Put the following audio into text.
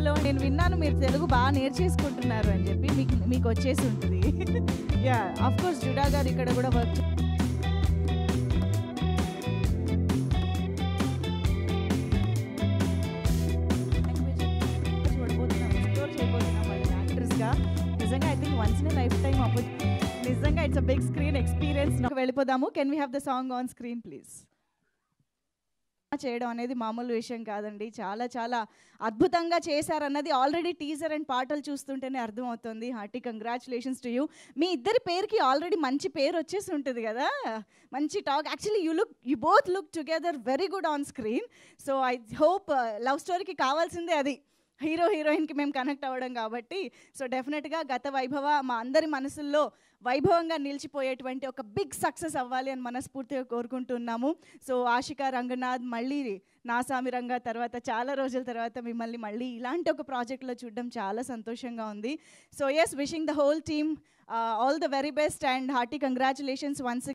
Hello, నేను విన్నాను మీరు తెలుగు బాగా నేర్చేసుకుంటున్నారు అని చెప్పి. మీకు వచ్చేసి ఉంటుంది. యా, ఆఫ్ కోర్స్ జుడా గారు ఇక్కడ కూడా వర్క్ యాక్టర్స్గా. నిజంగా I think once in a life time నిజంగా it's a big screen experience. వెళ్ళిపోదాము. Can we have the song on screen please? చేయడం అనేది మామూలు విషయం కాదండి. చాలా చాలా అద్భుతంగా చేశారన్నది ఆల్రెడీ టీజర్ అండ్ పాటలు చూస్తుంటేనే అర్థమవుతుంది. Hearty congratulations to you. మీ ఇద్దరి పేరుకి ఆల్రెడీ మంచి పేరు వచ్చేసి ఉంటుంది కదా, మంచి talk. Actually you both look together very good on screen. So I hope love స్టోరీకి కావాల్సిందే అది, హీరో హీరోయిన్కి మేము కనెక్ట్ అవ్వడం కాబట్టి. సో డెఫినెట్గా గత వైభవ మా అందరి మనసుల్లో వైభవంగా నిలిచిపోయేటువంటి ఒక బిగ్ సక్సెస్ అవ్వాలి అని మనస్ఫూర్తిగా కోరుకుంటున్నాము. సో ఆషికా రంగనాథ్ మళ్ళీ నాసామి రంగా తర్వాత చాలా రోజుల తర్వాత మిమ్మల్ని మళ్ళీ ఇలాంటి ఒక ప్రాజెక్ట్లో చూడడం చాలా సంతోషంగా ఉంది. So yes, wishing the whole team all the very best and hearty congratulations once.